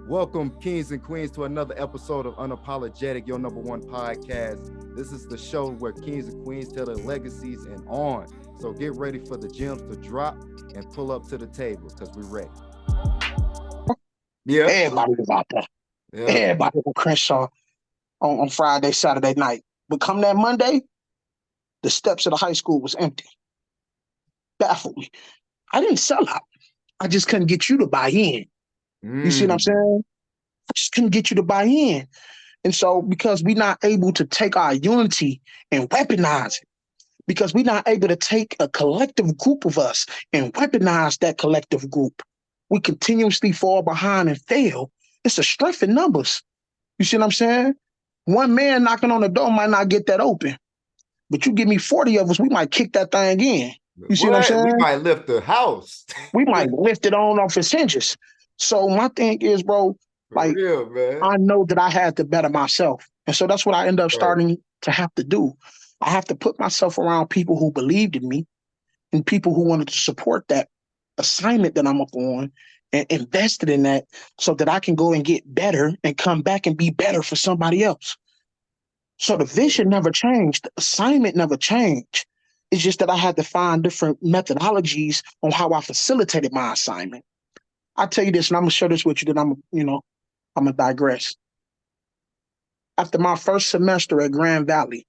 Welcome, kings and queens, to another episode of Unapologetic, your number one podcast. This is the show where kings and queens tell their legacies and on. So get ready for the gems to drop and pull up to the table because we're ready. Yeah. Everybody was out there. Yeah. Everybody was Crenshaw on Friday, Saturday night. But come that Monday, the steps of the high school was empty. Baffled me. I didn't sell out. I just couldn't get you to buy in. You see what I'm saying? I just couldn't get you to buy in. And so because we're not able to take our unity and weaponize it, because we're not able to take a collective group of us and weaponize that collective group, we continuously fall behind and fail. It's a strength in numbers. You see what I'm saying? One man knocking on the door might not get that open. But you give me 40 of us, we might kick that thing in. You see what I'm saying? We might lift the house. We might lift it on off its hinges. So my thing is, bro, like, real, man. I know that I had to better myself. And so that's what I end up starting to have to do. I have to put myself around people who believed in me and people who wanted to support that assignment that I'm up on and invested in that so that I can go and get better and come back and be better for somebody else. So the vision never changed. The assignment never changed. It's just that I had to find different methodologies on how I facilitated my assignment. I'll tell you this, and I'm going to share this with you, then I'm going to digress. After my first semester at Grand Valley,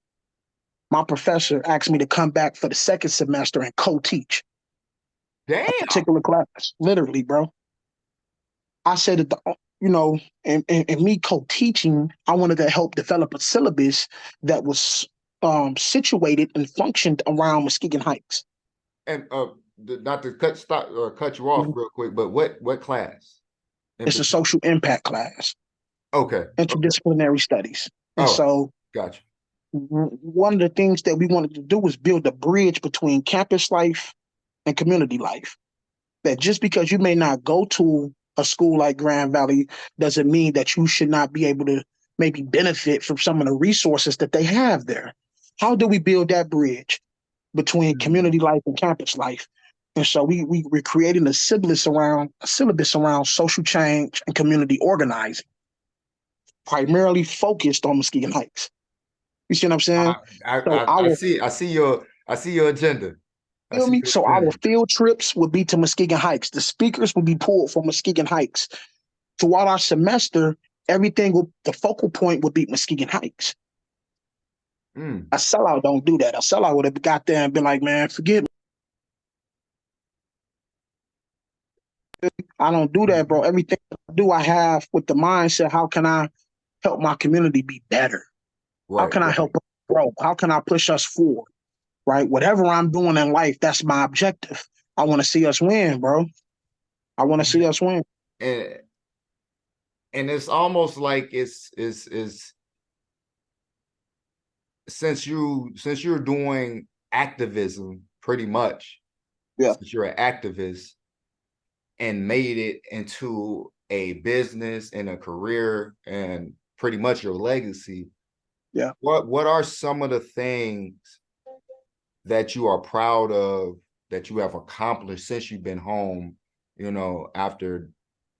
my professor asked me to come back for the second semester and co-teach. Damn. A particular class. Literally, bro. I said that, and me co-teaching, I wanted to help develop a syllabus that was situated and functioned around Muskegon Heights. And not to cut you off real quick, but what class? It's a social impact class. Okay. Interdisciplinary studies. And so gotcha. One of the things that we wanted to do was build a bridge between campus life and community life. That just because you may not go to a school like Grand Valley doesn't mean that you should not be able to maybe benefit from some of the resources that they have there. How do we build that bridge between community life and campus life? And so we're creating a syllabus around social change and community organizing, primarily focused on Muskegon Heights. You see what I'm saying? I see your agenda. Feel me? So our field trips would be to Muskegon Heights. The speakers would be pulled from Muskegon Heights. Throughout our semester, the focal point would be Muskegon Heights. A sellout don't do that. A sellout would have got there and been like, man, forget me. I don't do that, bro. Everything I do, I have with the mindset, how can I help my community be better? How can I help us grow? How can I push us forward? Right? Whatever I'm doing in life, that's my objective. I want to see us win, bro. I want to see us win. And it's almost like it's since you're doing activism pretty much. Yeah. Since you're an activist and made it into a business and a career and pretty much your legacy. Yeah. What are some of the things that you are proud of that you have accomplished since you've been home, after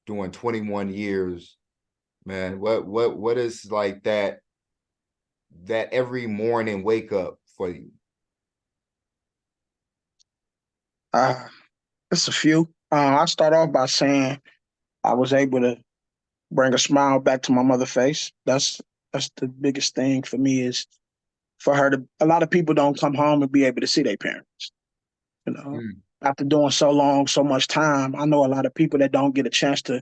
doing 21 years, man? What is like that every morning wake up for you? It's a few. I start off by saying I was able to bring a smile back to my mother's face. That's the biggest thing for me, is for her to, a lot of people don't come home and be able to see their parents. After doing so much time, I know a lot of people that don't get a chance to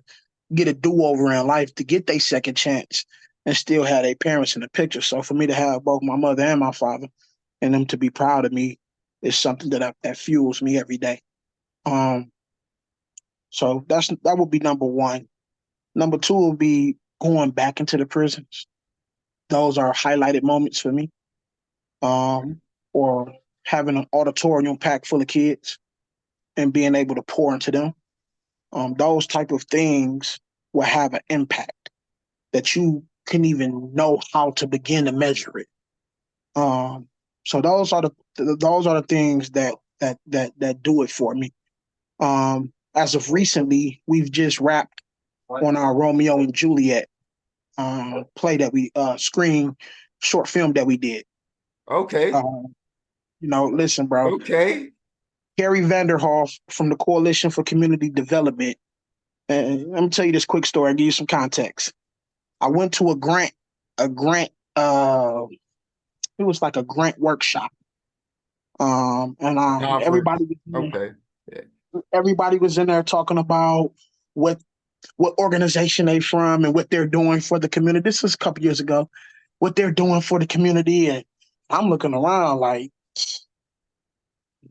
get a do-over in life, to get their second chance and still have their parents in the picture. So for me to have both my mother and my father and them to be proud of me is something that fuels me every day. So that would be number one. Number two would be going back into the prisons. Those are highlighted moments for me. Or having an auditorium packed full of kids and being able to pour into them. Those type of things will have an impact that you can even know how to begin to measure it. So those are the things that do it for me. As of recently, we've just wrapped on our Romeo and Juliet play that we screen short film that we did. Okay. Listen, bro. Okay. Gary Vanderhoff from the Coalition for Community Development. And let me tell you this quick story and give you some context. I went to a grant, it was like a grant workshop. And A conference. Okay. Yeah. everybody was in there talking about what what organization they from and what they're doing for the community. This was a couple years ago. What they're doing for the community, and I'm looking around like,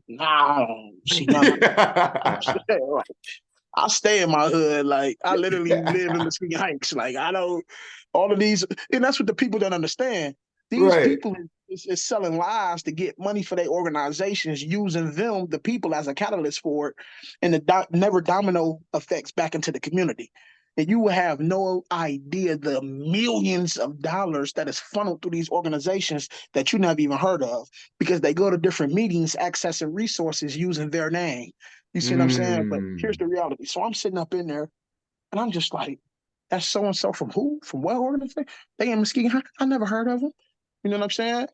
nah, I don't see none of it. I stay in my hood. Like I literally live in Mesquite Heights. Like I don't all of these, and that's what the people don't understand. These Right. people is selling lies to get money for their organizations, using them, the people, as a catalyst for it, and the never domino effects back into the community. And you will have no idea the millions of dollars that is funneled through these organizations that you never even heard of because they go to different meetings accessing resources using their name. You see what I'm saying? But here's Mm. the reality. So I'm sitting up in there and I'm just like, that's so and so from who? From what organization? They in Muskegon. I never heard of them. You know what I'm saying?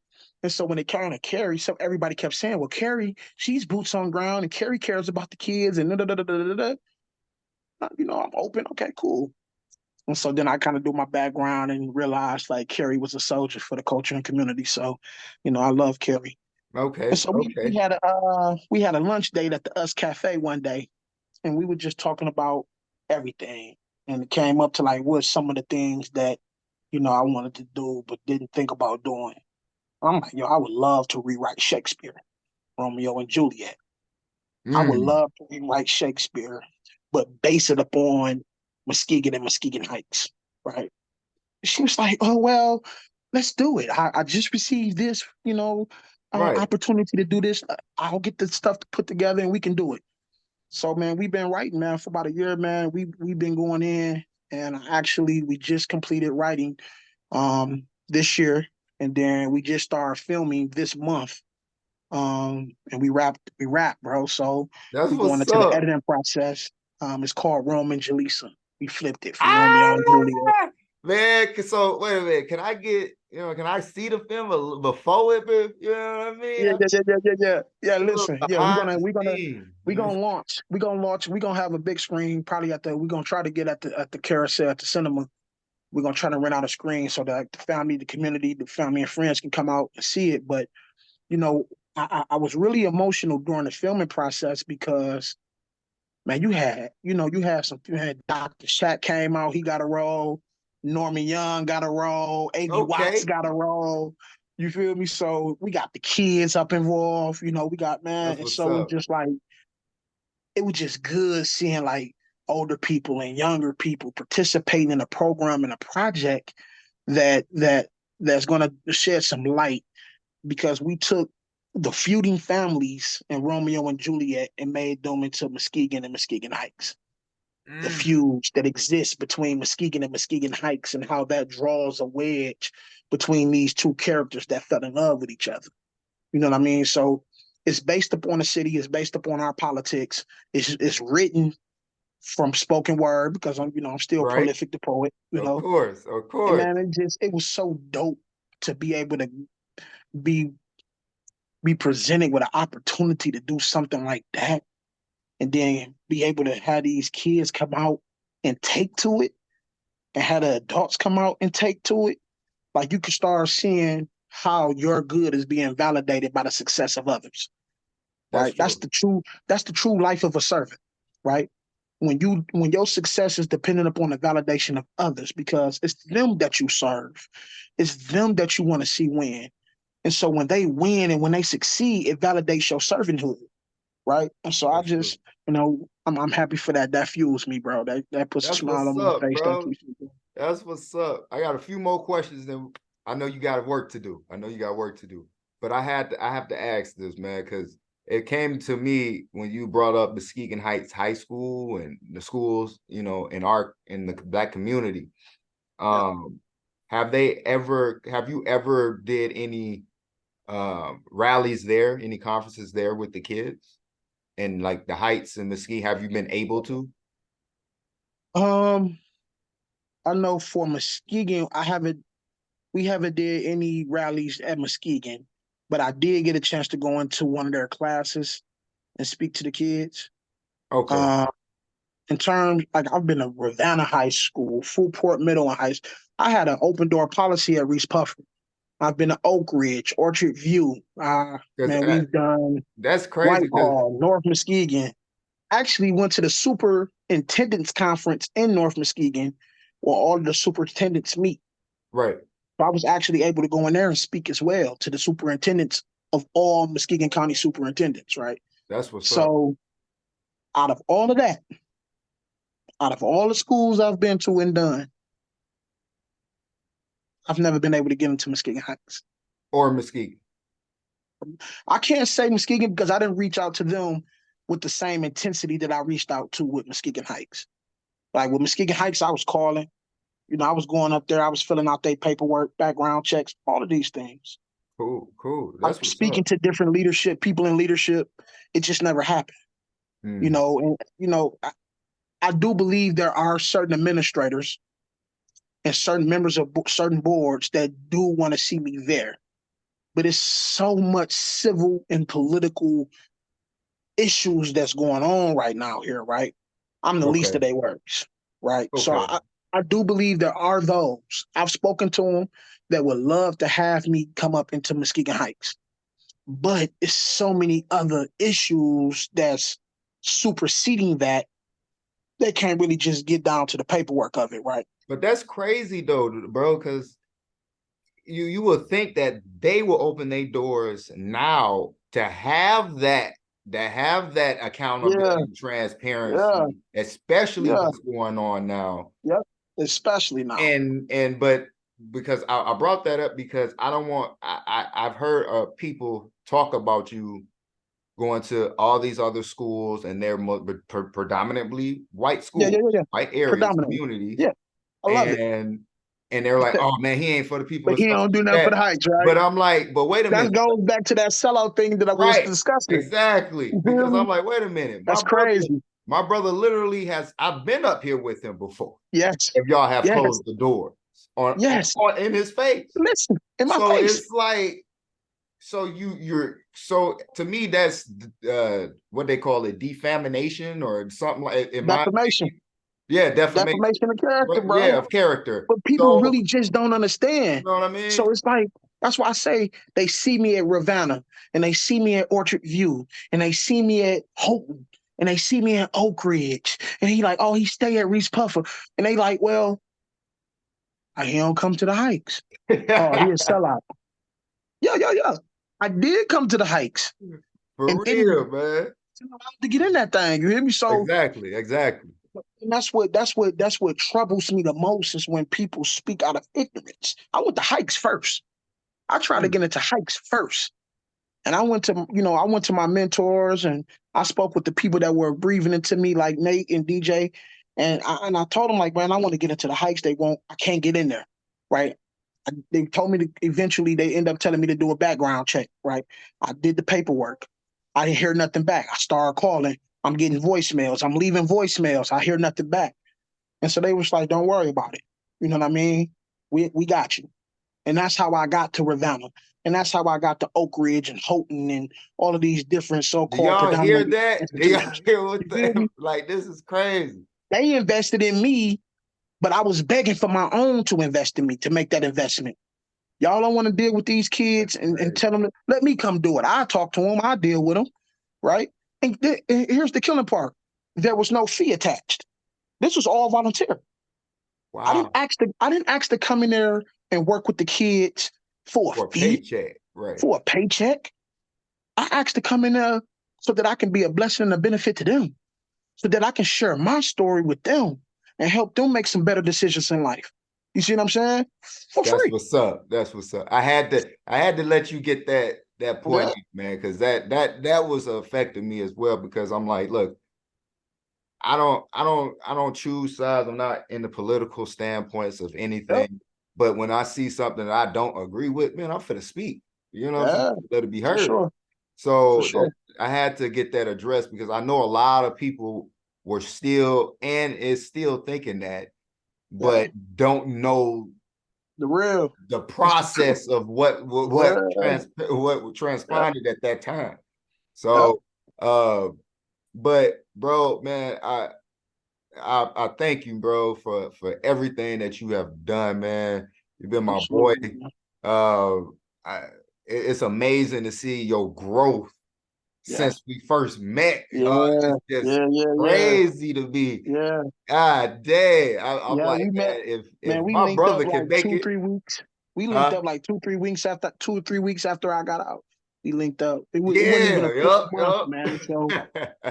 And so when it kind of Carrie, so everybody kept saying, well, Carrie, she's boots on ground and Carrie cares about the kids and da da da da da da. I'm open. Okay, cool. And so then I kind of do my background and realized like Carrie was a soldier for the culture and community. So, I love Carrie. And Okay. so we Okay. had a lunch date at the Us Cafe one day, and we were just talking about everything. And it came up to like what some of the things that I wanted to do but didn't think about doing. I'm like, I would love to rewrite Shakespeare, Romeo and Juliet. I would Mm. love to rewrite Shakespeare, but base it upon Muskegon and Muskegon Heights, right? She was like, "Oh well, let's do it. I just received this, Right. opportunity to do this. I'll get the stuff to put together and we can do it." So man, we've been writing, man, for about a year, man. We've been going in, and actually we just completed writing this year, and then we just started filming this month. And we wrap, bro. So That's we going what's into the up. editing process. It's called Rome and Jalisa. We flipped it from Romeo and Juliet. Ah, man. So wait a minute. Can I get, can I see the film before it? You know what I mean? Yeah, I yeah, yeah, yeah, yeah, yeah. Yeah, a little listen. Yeah, we're behind gonna the we're gonna scene. we're gonna launch. We're gonna have a big screen probably we're gonna try to get at the carousel at the cinema. We're gonna try to rent out a screen so that the family, the community, the family and friends can come out and see it. But you know, I was really emotional during the filming process because man, you had Dr. Shaq came out, he got a role, Norman Young got a role, A.B. Watts Okay. got a role. You feel me? So we got the kids up involved, we got man, That's and what's so up. it was just good seeing like older people and younger people participating in a program and a project that's gonna shed some light because we took the feuding families in Romeo and Juliet and made them into Muskegon and Muskegon Heights. The Mm. feuds that exist between Muskegon and Muskegon Heights and how that draws a wedge between these two characters that fell in love with each other. You know what I mean? So it's based upon the city, it's based upon our politics, it's written from spoken word because I'm still Right. prolific the poet, Of course. Of and course. man, it was so dope to be able to be be presented with an opportunity to do something like that and then be able to have these kids come out and take to it and have the adults come out and take to it. Like you can start seeing how your good is being validated by the success of others, That's right? true. That's the true life of a servant, right? When your success is dependent upon the validation of others because it's them that you serve, it's them that you want to see win. And so when they win and when they succeed, it validates your servanthood, right? And so I That's true. just, I'm happy for that. That fuels me, bro. That puts a That's smile what's on my up, face. That bro. keeps me going. That's what's up. I got a few more questions, then I know you got work to do. I know you got work to do. But I have to ask this, man, because it came to me when you brought up Muskegon Heights High School and the schools, in the black community. Yeah. Um, have you ever did any rallies there, any conferences there with the kids? And like the Heights and Mesquite, have you been able to? I know for Muskegon, we haven't did any rallies at Muskegon, but I did get a chance to go into one of their classes and speak to the kids. Okay. Uh, in terms, like I've been to Ravenna High School, Fulport Middle and High School. I had an open door policy at Reese Puffer. I've been to Oak Ridge, Orchard View. Because Man, we've done that's crazy. Because Whitehall, North Muskegon. Actually went to the superintendent's conference in North Muskegon where all of the superintendents meet. right, So I was actually able to go in there and speak as well to the superintendents of all Muskegon County superintendents, right? that's what's up. So out of all of that, out of all the schools I've been to and done, I've never been able to get into Muskegon Heights. Or Mesquite. I can't say Muskegon because I didn't reach out to them with the same intensity that I reached out to with Muskegon Heights. Like with Muskegon Heights, I was calling. I was going up there. I was filling out their paperwork, background checks, all of these things. Cool, cool. I was That's what's speaking up. to different leadership, people in leadership. It just never happened. Mm. And I do believe there are certain administrators and certain members of certain boards that do want to see me there. But it's so much civil and political issues that's going on right now here, right? I'm the least Okay, of their worries, right? So okay. I do believe there are those. I've spoken to them that would love to have me come up into Muskegon Heights. But it's so many other issues that's superseding that they can't really just get down to the paperwork of it, right? But that's crazy though, bro, because you will think that they will open their doors now to have that Yeah, accountability, yeah, transparency, especially yeah, what's going on now. yeah. Especially now. And but because I brought that up because I don't want I've heard people talk about you going to all these other schools and they're predominantly white Yeah, yeah, schools, yeah, yeah. white areas, Predominantly. communities, Yeah, I love it. and they're like, oh man, he ain't for the people But and he stuff don't do like nothing for the that. Heights, right? But I'm like, but wait a That minute. goes back to that sellout thing that I was Right. discussing. Exactly. You feel Because me? I'm like, wait a minute. That's crazy. My brother literally has, I've been up here with him before. Yes, If y'all have yes, closed the door yes. in his face. Listen, in my So face. it's like, so to me, that's what they call it, defamation or something like in my Defamation. opinion. Yeah, defamation. Defamation of character, But yeah, bro. of character. But people So really just don't you understand. know what I mean? So it's like, that's why I say they see me at Ravenna and they see me at Orchard View and they see me at Houghton and they see me at Oak Ridge. And he like, oh, he stay at Reese Puffer. And they like, well, he don't come to the hikes. Oh, he a sellout. Yeah, yeah, yeah. I did come to the hikes For and didn't real, man. to get in that thing. You hear me? So Exactly, exactly. and that's what troubles me the most is when people speak out of ignorance. I went to hikes first. I tried to Mm. get into hikes first. And I went to my mentors and I spoke with the people that were breathing into me, like Nate and DJ. And I told them, like, man, I want to get into the hikes. I can't get in there. Right. They told me to eventually they end up telling me to do a background check. Right. I did the paperwork. I didn't hear nothing back. I started calling. I'm getting voicemails. I'm leaving voicemails. I hear nothing back. And so they was like, don't worry about it. You know what I mean? We got you. And that's how I got to Ravenna. And that's how I got to Oak Ridge and Houghton and all of these different Do so-called y'all hear predominantly that? Do y'all institutions. hear what You feel me? like this is crazy. They invested in me, but I was begging for my own to invest in me, to make that investment. Y'all don't want to deal with these kids and Crazy. tell them, let me come do it. I talk to them. I deal with them, right? And here's the killing part. There was no fee attached. This was all volunteer. Wow. I didn't ask to come in there and work with the kids for a For a fee, paycheck. Right. for a paycheck. I asked to come in there so that I can be a blessing and a benefit to them, so that I can share my story with them and help them make some better decisions in life. You see what I'm saying? For That's free. what's up. That's what's up. I had to let you get that point Yeah. in, man, because that was affecting me as well. Because I'm like, look, I don't choose sides. I'm not in the political standpoints of Yep. anything. But when I see something that I don't agree with, man, I'm finna speak. You know what I'm saying? Yeah. Let it be For heard. sure. For So sure. I had to get that addressed because I know a lot of people were still and is still thinking that but don't know the real the process of what transpired at that time. So but bro, man, I thank you, bro, for everything that you have done, man. You've been my boy. It's amazing to see your growth since we first met. It's just crazy to me. God dang. I'm like, we met, man, if we my linked brother up can like make 2-3 it, weeks. We linked up like 2-3 weeks after 2 or 3 weeks after I got out. We linked up. It wasn't even a full month, man. So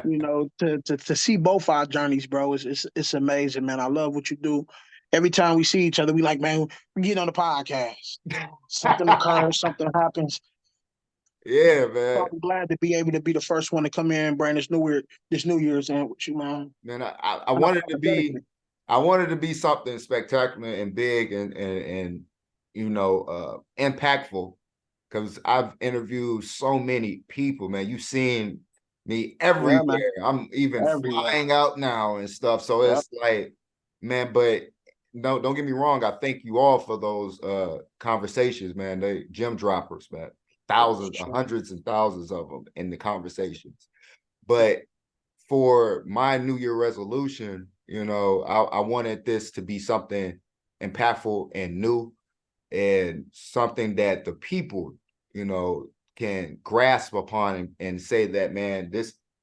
you know, to see both our journeys, bro, it's amazing, man. I love what you do. Every time we see each other, we like, man, we get on the podcast. Something occurs, something happens. Yeah, man. So I'm glad to be able to be the first one to come in and bring this New Year's in with you, man. Man, I wanted to be something spectacular and big and you know impactful, because I've interviewed so many people, man. You've seen me everywhere. I'm even flying out now and stuff. So it's like, man, but no, don't get me wrong. I thank you all for those conversations, man. They gem droppers, man. Thousands, hundreds and thousands of them in the conversations. But for my New Year resolution, you know, I wanted this to be something impactful and new, and something that the people, you know, can grasp upon and say that, man,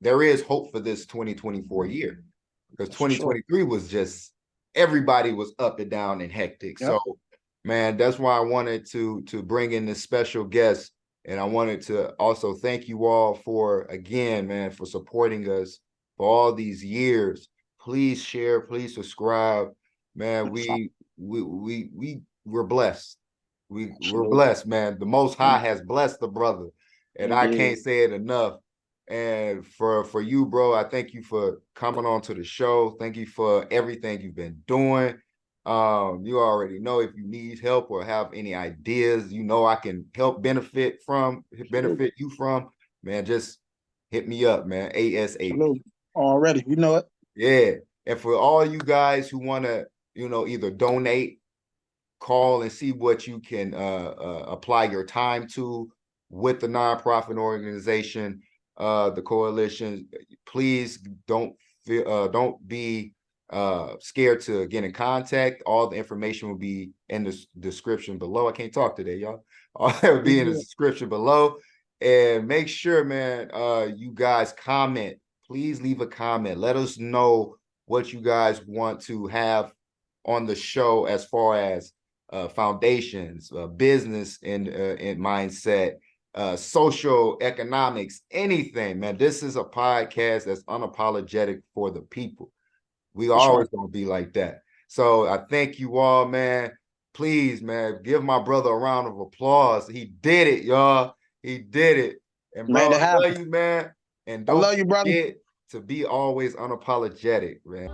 there is hope for this 2024 year, because 2023 was just, everybody was up and down and hectic. So, man, that's why I wanted to bring in this special guest. And I wanted to also thank you all for, again, man, for supporting us for all these years. Please share, please subscribe. Man, we're blessed. We're blessed, man. The Most High has blessed the brother, and I can't say it enough. And for you, bro, I thank you for coming on to the show. Thank you for everything you've been doing. You already know, if you need help or have any ideas, you know I can help benefit you from, man, just hit me up, man. ASAP. Already, you know it. Yeah. And for all you guys who want to, you know, either donate, call and see what you can apply your time to with the nonprofit organization, the coalition, please don't be scared to get in contact. All the information will be in the description below. I can't talk today, y'all. All that will be in the description below. And make sure, man, you guys comment. Please leave a comment. Let us know what you guys want to have on the show, as far as foundations, business and mindset, social economics, anything, man. This is a podcast that's unapologetic for the people. We always gonna be like that. So I thank you all, man. Please, man, give my brother a round of applause. He did it, y'all. He did it. And bro, I love you, man. And don't forget to be always unapologetic, man.